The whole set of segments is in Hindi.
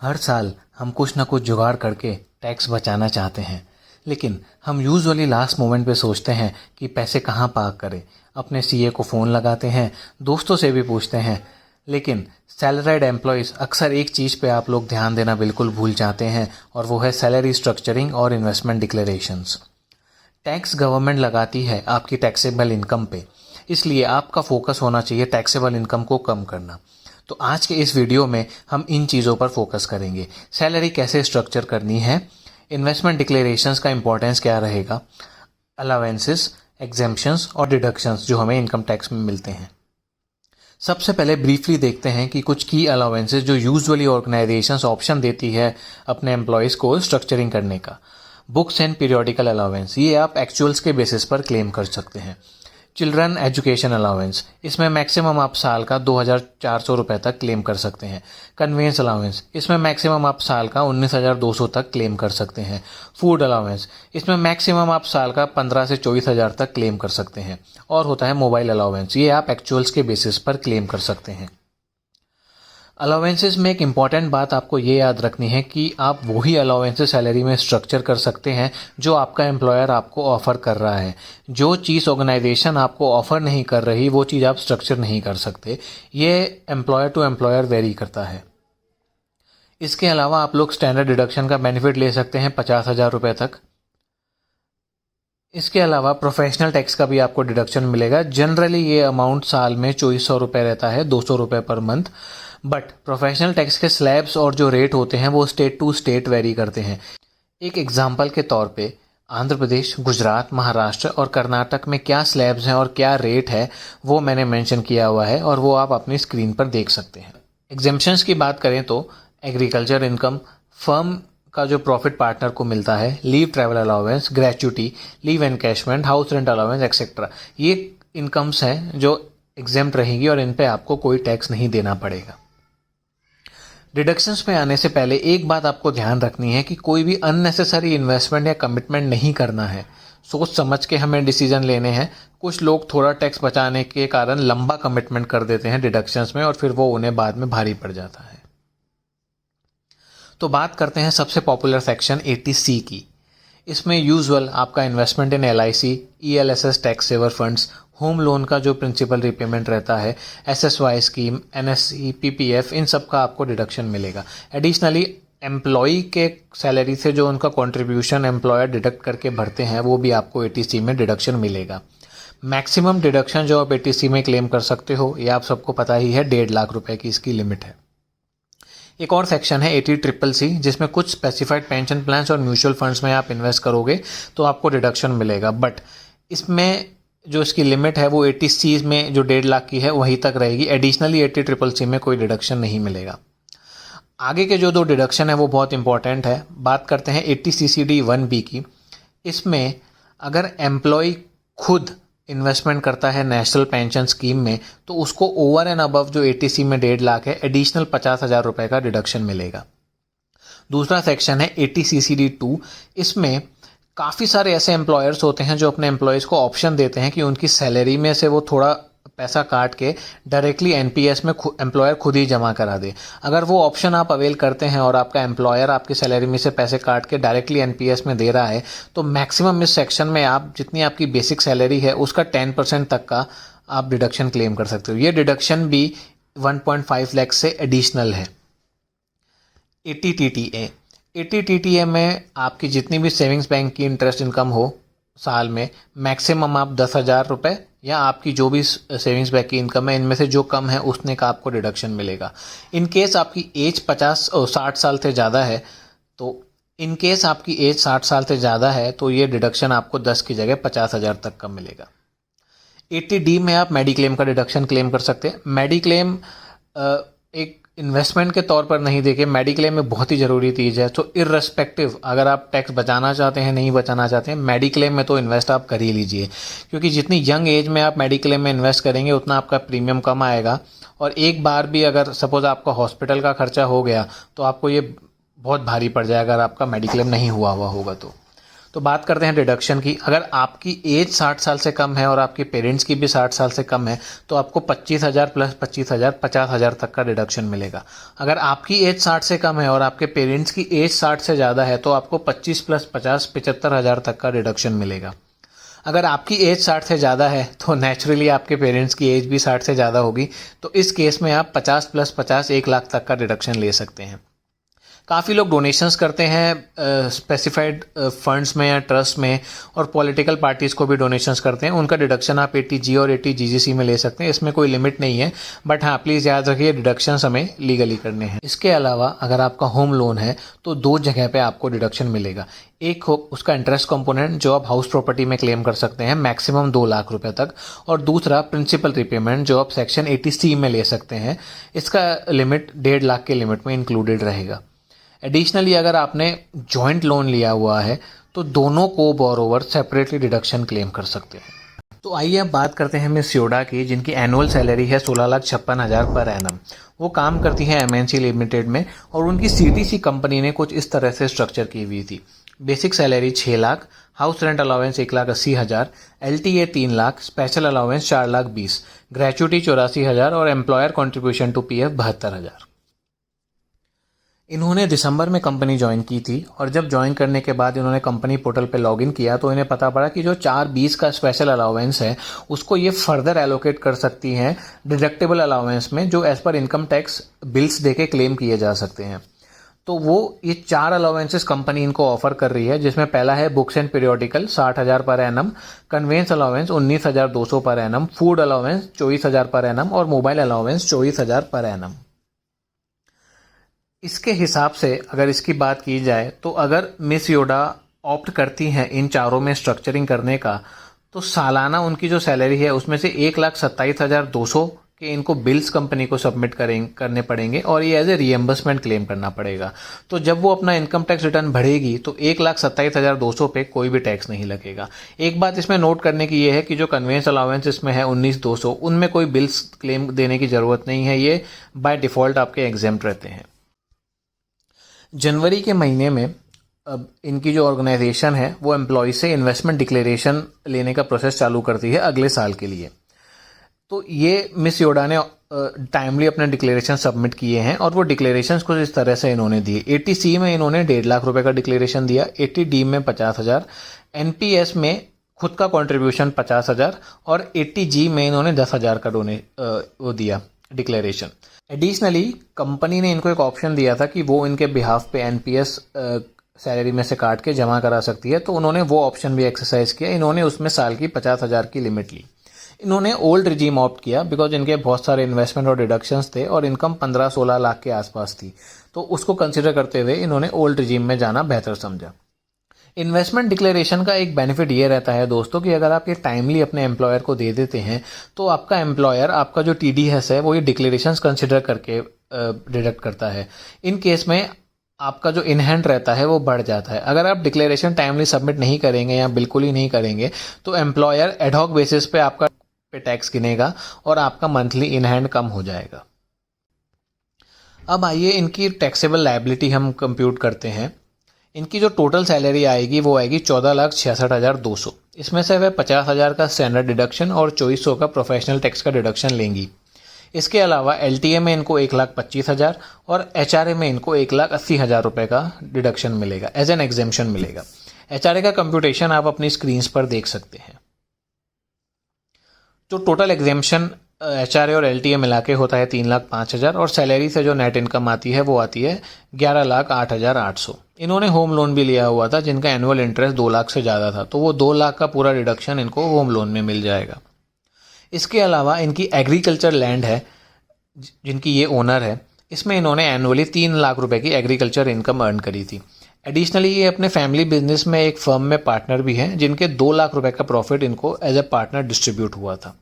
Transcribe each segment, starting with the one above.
हर साल हम कुछ ना कुछ जुगाड़ करके टैक्स बचाना चाहते हैं, लेकिन हम यूजुअली लास्ट मोमेंट पे सोचते हैं कि पैसे कहाँ पार्क करें। अपने सीए को फ़ोन लगाते हैं, दोस्तों से भी पूछते हैं, लेकिन सैलरीड एम्प्लॉयज़ अक्सर एक चीज़ पे आप लोग ध्यान देना बिल्कुल भूल जाते हैं, और वो है सैलरी स्ट्रक्चरिंग और इन्वेस्टमेंट डिक्लेरेशंस। टैक्स गवर्नमेंट लगाती है आपकी टैक्सेबल इनकम पे, इसलिए आपका फोकस होना चाहिए टैक्सेबल इनकम को कम करना। तो आज के इस वीडियो में हम इन चीज़ों पर फोकस करेंगे। सैलरी कैसे स्ट्रक्चर करनी है, इन्वेस्टमेंट डिक्लेरेशंस का इंपॉर्टेंस क्या रहेगा, अलावेंसेस, एग्जेम्पशंस और डिडक्शंस जो हमें इनकम टैक्स में मिलते हैं। सबसे पहले ब्रीफली देखते हैं कि कुछ की अलावेंसेस जो यूजुअली ऑर्गेनाइजेशंस ऑप्शन देती है अपने एम्प्लॉयज़ को स्ट्रक्चरिंग करने का। बुक्स एंड पीरियोडिकल अलावेंस, ये आप एक्चुअल्स के बेसिस पर क्लेम कर सकते हैं। चिल्ड्रन एजुकेशन अलाउंस, इसमें मैक्सिमम आप साल का 2,400 रुपये तक क्लेम कर सकते हैं। कन्वेंस अलाउंस, इसमें मैक्सिमम आप साल का 19,200 तक क्लेम कर सकते हैं। फूड अलाउंस, इसमें मैक्सिमम आप साल का 15 से 24,000 तक क्लेम कर सकते हैं। और होता है मोबाइल अलाउंस, ये आप एक्चुअल्स के बेसिस पर क्लेम कर सकते हैं। अलाउंसेस में एक इम्पॉर्टेंट बात आपको ये याद रखनी है कि आप वही अलाउंसेस सैलरी में स्ट्रक्चर कर सकते हैं जो आपका एम्प्लॉयर आपको ऑफ़र कर रहा है। जो चीज़ ऑर्गेनाइजेशन आपको ऑफ़र नहीं कर रही वो चीज़ आप स्ट्रक्चर नहीं कर सकते। ये एम्प्लॉयर टू एम्प्लॉयर वेरी करता है। इसके अलावा आप लोग स्टैंडर्ड डिडक्शन का बेनिफिट ले सकते हैं 50,000 रुपये तक। इसके अलावा प्रोफेशनल टैक्स का भी आपको डिडक्शन मिलेगा। जनरली ये अमाउंट साल में 2400 रुपये रहता है, 200 रुपये per month. But professional tax के स्लैब्स और जो रेट होते हैं वो स्टेट टू स्टेट वेरी करते हैं। एक एग्जांपल के तौर पे आंध्र प्रदेश, गुजरात, महाराष्ट्र और कर्नाटक में क्या स्लैब्स हैं और क्या रेट है वो मैंने मेंशन किया हुआ है, और वो आप अपनी स्क्रीन पर देख सकते हैं। एग्जेम्पशंस की बात करें तो एग्रीकल्चर इनकम, फर्म का जो प्रॉफिट पार्टनर को मिलता है, leave travel allowance, gratuity, leave encashment, house rent allowance etcetera, ये इनकम्स हैं जो एग्जेम्प्ट रहेंगी और इन पे आपको कोई टैक्स नहीं देना पड़ेगा। डिडक्शंस में आने से पहले एक बात आपको ध्यान रखनी है कि कोई भी अननेसेसरी इन्वेस्टमेंट या कमिटमेंट नहीं करना है। सोच समझ के हमें डिसीजन लेने हैं। कुछ लोग थोड़ा टैक्स बचाने के कारण लंबा कमिटमेंट कर देते हैं डिडक्शंस में, और फिर वो उन्हें बाद में भारी पड़ जाता है। तो बात करते हैं सबसे पॉपुलर सेक्शन 80C की। इसमें यूजुअल आपका investment in LIC, ELSS tax saver funds, home loan का जो प्रिंसिपल रीपेमेंट रहता है, SSY स्कीम, NSE, PPF, इन सब का आपको डिडक्शन मिलेगा। एडिशनली एम्प्लॉई के सैलरी से जो उनका कंट्रीब्यूशन एम्प्लॉयर डिडक्ट करके भरते हैं वो भी आपको 80C में डिडक्शन मिलेगा। मैक्सिमम डिडक्शन जो आप 80C में क्लेम कर सकते हो ये आप सबको पता ही है, 1.5 लाख रुपए की इसकी लिमिट है। एक और सेक्शन है 80CCC, जिसमें कुछ स्पेसिफाइड पेंशन प्लान्स और म्यूचुअल फंड्स में आप इन्वेस्ट करोगे तो आपको डिडक्शन मिलेगा। बट इसमें जो इसकी लिमिट है वो 80C में जो 1.5 लाख की है वहीं तक रहेगी। एडिशनली 80CCC में कोई डिडक्शन नहीं मिलेगा। आगे के जो 2 डिडक्शन है वो बहुत इंपॉर्टेंट है। बात करते हैं 80CCD 1B की। इसमें अगर एम्प्लॉय खुद इन्वेस्टमेंट करता है नेशनल पेंशन स्कीम में तो उसको ओवर एंड अबव जो 80C में 1.5 लाख है एडिशनल 50,000 रुपये का डिडक्शन मिलेगा। दूसरा सेक्शन है 80CCD 2। इसमें काफ़ी सारे ऐसे एम्प्लॉयर्स होते हैं जो अपने एम्प्लॉयज़ को ऑप्शन देते हैं कि उनकी सैलरी में से वो थोड़ा पैसा काट के डायरेक्टली NPS में एम्प्लॉयर खुद ही जमा करा दे। अगर वो ऑप्शन आप अवेल करते हैं और आपका एम्प्लॉयर आपकी सैलरी में से पैसे काट के डायरेक्टली NPS में दे रहा है तो मैक्सिमम इस सेक्शन में आप जितनी आपकी बेसिक सैलरी है उसका 10% तक का आप डिडक्शन क्लेम कर सकते हो। ये डिडक्शन भी 1.5 लाख से एडिशनल है। 80TTA में आपकी जितनी भी सेविंग्स बैंक की इंटरेस्ट इनकम हो साल में, मैक्सिमम आप 10,000 रुपये या आपकी जो भी सेविंग्स बैंक की इनकम है इनमें से जो कम है उतने का आपको डिडक्शन मिलेगा। इन केस आपकी एज 60 साल से ज़्यादा है तो ये डिडक्शन आपको 10 की जगह 50,000 तक का मिलेगा। 80D में आप मेडिक्लेम का डिडक्शन क्लेम कर सकते हैं। मेडिक्लेम एक इन्वेस्टमेंट के तौर पर नहीं देखे, मेडिक्लेम में बहुत ही ज़रूरी चीज़ है। तो इर्रेस्पेक्टिव अगर आप टैक्स बचाना चाहते हैं नहीं बचाना चाहते हैं, मेडिक्लेम में तो इन्वेस्ट आप कर ही लीजिए, क्योंकि जितनी यंग एज में आप मेडिक्लेम में इन्वेस्ट करेंगे उतना आपका प्रीमियम कम आएगा। और एक बार भी अगर सपोज़ आपका हॉस्पिटल का खर्चा हो गया तो आपको ये बहुत भारी पड़ जाएगा अगर आपका मेडिक्लेम नहीं हुआ होगा तो तो बात करते हैं डिडक्शन की। अगर आपकी एज 60 साल से कम है और आपके पेरेंट्स की भी 60 साल से कम है तो आपको 25,000 प्लस 25,000 50,000 तक का डिडक्शन मिलेगा। अगर आपकी एज 60 से कम है और आपके पेरेंट्स की एज 60 से ज़्यादा है तो आपको 25 प्लस 50 75,000 तक का डिडक्शन मिलेगा। अगर आपकी एज 60 से ज़्यादा है तो नेचुरली आपके पेरेंट्स की एज भी 60 से ज़्यादा होगी, तो इस केस में आप 50 प्लस 50 1 लाख तक का डिडक्शन ले सकते हैं। काफ़ी लोग डोनेशंस करते हैं स्पेसिफाइड फंड्स में या ट्रस्ट में, और पॉलिटिकल पार्टीज़ को भी डोनेशंस करते हैं। उनका डिडक्शन आप 80G और 80GGC में ले सकते हैं, इसमें कोई लिमिट नहीं है। बट हाँ, प्लीज़ याद रखिए डिडक्शंस हमें लीगली करने हैं। इसके अलावा अगर आपका होम लोन है तो 2 जगह पे आपको डिडक्शन मिलेगा। एक हो उसका इंटरेस्ट कंपोनेंट जो आप हाउस प्रॉपर्टी में क्लेम कर सकते हैं मैक्सिमम 2 लाख रुपए तक, और दूसरा प्रिंसिपल रिपेमेंट जो आप सेक्शन 80C में ले सकते हैं। इसका लिमिट 1.5 लाख के लिमिट में इंक्लूडेड रहेगा। एडिशनली अगर आपने जॉइंट लोन लिया हुआ है तो दोनों को बोरोवर सेपरेटली डिडक्शन क्लेम कर सकते हैं। तो आइए अब बात करते हैं मिस योडा की, जिनकी एनुअल सैलरी है 16,56,000 पर एनम। वो काम करती हैं MNC लिमिटेड में, और उनकी CTC कंपनी ने कुछ इस तरह से स्ट्रक्चर की हुई थी। Basic salary 6 lakh, house rent allowance 1,80,000, LTA 3 lakh, special allowance 4,20,000, gratuity 84,000 और एम्प्लॉयर कॉन्ट्रीब्यूशन टू PF 72,000। इन्होंने दिसंबर में कंपनी ज्वाइन की थी, और जब ज्वाइन करने के बाद इन्होंने कंपनी पोर्टल पे लॉगिन किया तो इन्हें पता पड़ा कि जो 4,20 का स्पेशल अलाउंस है उसको ये फर्दर एलोकेट कर सकती हैं डिडक्टेबल अलाउंस में, जो as per income tax bills देके क्लेम किए जा सकते हैं। तो वो ये 4 अलाउंसेस कंपनी इनको ऑफर कर रही है, जिसमें पहला है books and periodical 60,000 per annum, convince allowance 19,200 per annum, food allowance 24,000 per annum और मोबाइल अलाउंस 24,000 पर एनम। इसके हिसाब से अगर इसकी बात की जाए तो अगर मिस योडा ऑप्ट करती हैं इन चारों में स्ट्रक्चरिंग करने का, तो सालाना उनकी जो सैलरी है उसमें से 1,27,200 के इनको बिल्स कंपनी को सबमिट करने पड़ेंगे, और ये एज ए रिएम्बर्समेंट क्लेम करना पड़ेगा। तो जब वो अपना इनकम टैक्स रिटर्न भरेगी तो 1,27,200 पे कोई भी टैक्स नहीं लगेगा। एक बात इसमें नोट करने की ये है कि जो कन्वेंस अलाउंस इसमें है 19,200, उनमें कोई बिल्स क्लेम देने की ज़रूरत नहीं है, ये बाय डिफ़ॉल्ट आपके एग्जेम्प्ट रहते हैं। जनवरी के महीने में अब इनकी जो ऑर्गेनाइजेशन है वो एम्प्लॉय से इन्वेस्टमेंट डिक्लेरेशन लेने का प्रोसेस चालू करती है अगले साल के लिए। तो ये मिस योडा ने टाइमली अपने डिक्लेरेशन सबमिट किए हैं, और वो डिक्लेरेशंस कुछ इस तरह से इन्होंने दिए। 80C में इन्होंने 1.5 लाख रुपए का डिक्लेरेशन दिया, 80D में 50,000, NPS में खुद का कंट्रीब्यूशन 50,000 और 80G में इन्होंने 10,000 का वो दिया डिक्लेरेशन। एडिशनली कंपनी ने इनको एक ऑप्शन दिया था कि वो इनके बिहाफ पे NPS सैलरी में से काट के जमा करा सकती है, तो उन्होंने वो ऑप्शन भी एक्सरसाइज किया। इन्होंने उसमें साल की 50,000 की लिमिट ली। इन्होंने ओल्ड रिजीम ऑप्ट किया बिकॉज इनके बहुत सारे इन्वेस्टमेंट और डिडक्शंस थे और इनकम 15-16 लाख के आसपास थी, तो उसको कंसिडर करते हुए इन्होंने ओल्ड रिजीम में जाना बेहतर समझा। इन्वेस्टमेंट डिक्लेरेशन का एक बेनिफिट ये रहता है दोस्तों कि अगर आप ये टाइमली अपने एम्प्लॉयर को दे देते हैं तो आपका एम्प्लॉयर आपका जो TDS है वो ये डिक्लेरेशंस कंसिडर करके डिडक्ट करता है। इन केस में आपका जो इन हैंड रहता है वो बढ़ जाता है। अगर आप डिक्लेरेशन टाइमली सबमिट नहीं करेंगे या बिल्कुल ही नहीं करेंगे तो एम्प्लॉयर एडहॉक बेसिस पे आपका पे टैक्स गिनेगा और आपका मंथली इन हैंड कम हो जाएगा। अब आइए इनकी टैक्सेबल लायबिलिटी हम कंप्यूट करते हैं। इनकी जो टोटल सैलरी आएगी वो आएगी 14,66,200। इसमें से वह 50,000 का स्टैंडर्ड डिडक्शन और 2,400 का प्रोफेशनल टैक्स का डिडक्शन लेंगी। इसके अलावा LTA में इनको 1,25,000 और HRA में इनको 1,80,000 रुपये का डिडक्शन मिलेगा, एज एन एग्जेम्पशन मिलेगा। HRA का कंप्यूटेशन आप अपनी स्क्रीन्स पर देख सकते हैं। जो टोटल एग्जेम्पशन HRA और LTA मिला के होता है 3,05,000 और सैलरी से जो नेट इनकम आती है वो आती है 11,08,800। इन्होंने होम लोन भी लिया हुआ था जिनका एनुअल इंटरेस्ट 2 लाख से ज़्यादा था, तो वो 2 लाख का पूरा डिडक्शन इनको होम लोन में मिल जाएगा। इसके अलावा इनकी एग्रीकल्चर लैंड है जिनकी ये ओनर है, इसमें इन्होंने एनुअली 3 लाख रुपए की एग्रीकल्चर इनकम अर्न करी थी। एडिशनली ये अपने फैमिली बिजनेस में एक फर्म में पार्टनर भी हैं जिनके 2 लाख रुपए का प्रॉफिट इनको एज ए पार्टनर डिस्ट्रीब्यूट हुआ था।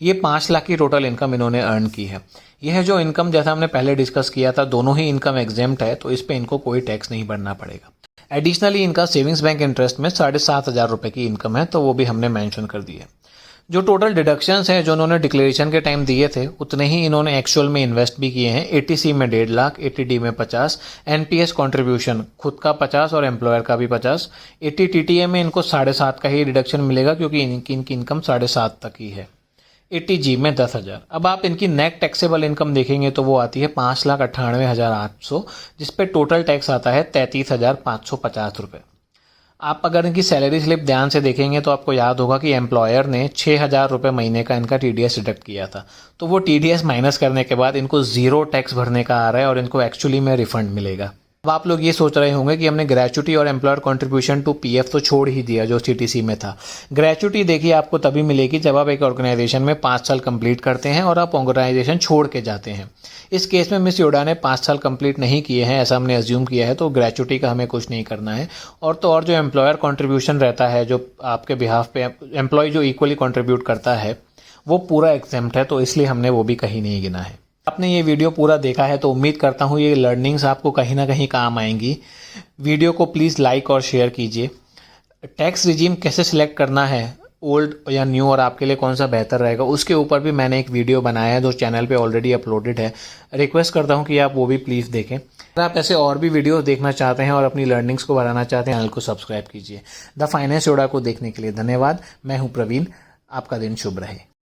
ये 5 लाख की टोटल इनकम इन्होंने अर्न की है। यह जो इनकम जैसा हमने पहले डिस्कस किया था दोनों ही इनकम एग्जेम्प्ट है, तो इस पे इनको कोई टैक्स नहीं भरना पड़ेगा। एडिशनली इनका सेविंग्स बैंक इंटरेस्ट में 7,500 रुपये की इनकम है, तो वो भी हमने मेंशन कर दी है। जो टोटल डिडक्शंस हैं जो उन्होंने डिक्लेरेशन के टाइम दिए थे उतने ही इन्होंने एक्चुअल में इन्वेस्ट भी किए हैं। 80C में 1.5 लाख, 80D में 50, एनपीएस कंट्रीब्यूशन खुद का 50 और एम्प्लॉयर का भी 50, 80 टीटीए में इनको 7.5 का ही डिडक्शन मिलेगा क्योंकि इनकी इनकम 7.5 तक ही है। 80G में 10,000। अब आप इनकी नेट टैक्सेबल इनकम देखेंगे तो वो आती है 5,98,800, जिसपे टोटल टैक्स आता है 33,550 रुपये। आप अगर इनकी सैलरी स्लिप ध्यान से देखेंगे तो आपको याद होगा कि एम्प्लॉयर ने 6,000 रुपये महीने का इनका टीडीएस डिडक्ट किया था, तो वो टीडीएस माइनस करने के बाद इनको 0 टैक्स भरने का आ रहा है और इनको एक्चुअली में रिफंड मिलेगा। अब आप लोग ये सोच रहे होंगे कि हमने ग्रेचुटी और एम्प्लॉयर कंट्रीब्यूशन टू पीएफ तो छोड़ ही दिया जो सीटीसी में था। ग्रेचुटी देखिए आपको तभी मिलेगी जब आप एक ऑर्गेनाइजेशन में 5 साल कंप्लीट करते हैं और आप ऑर्गेनाइजेशन छोड़ के जाते हैं। इस केस में मिस योडा ने 5 साल कंप्लीट नहीं किए हैं, ऐसा हमने अज्यूम किया है, तो ग्रेचुटी का हमें कुछ नहीं करना है। और तो और जो एम्प्लॉयर कंट्रीब्यूशन रहता है, जो आपके बिहाफ पे एम्प्लॉय जो इक्वली कंट्रीब्यूट करता है, वो पूरा एग्जेम्प्ट है, तो इसलिए हमने वो भी कहीं नहीं गिना है। आपने ये वीडियो पूरा देखा है तो उम्मीद करता हूँ ये लर्निंग्स आपको कहीं ना कहीं काम आएंगी। वीडियो को प्लीज़ लाइक और शेयर कीजिए। टैक्स रिजीम कैसे सिलेक्ट करना है, ओल्ड या न्यू, और आपके लिए कौन सा बेहतर रहेगा, उसके ऊपर भी मैंने एक वीडियो बनाया है जो चैनल पे ऑलरेडी अपलोडेड है। रिक्वेस्ट करता हूँ कि आप वो भी प्लीज़ देखें। अगर आप ऐसे और भी वीडियो देखना चाहते हैं और अपनी लर्निंग्स को बढ़ाना चाहते हैं, चैनल को सब्सक्राइब कीजिए। द फाइनेंस योड़ा को देखने के लिए धन्यवाद। मैं हूँ प्रवीण। आपका दिन शुभ रहे।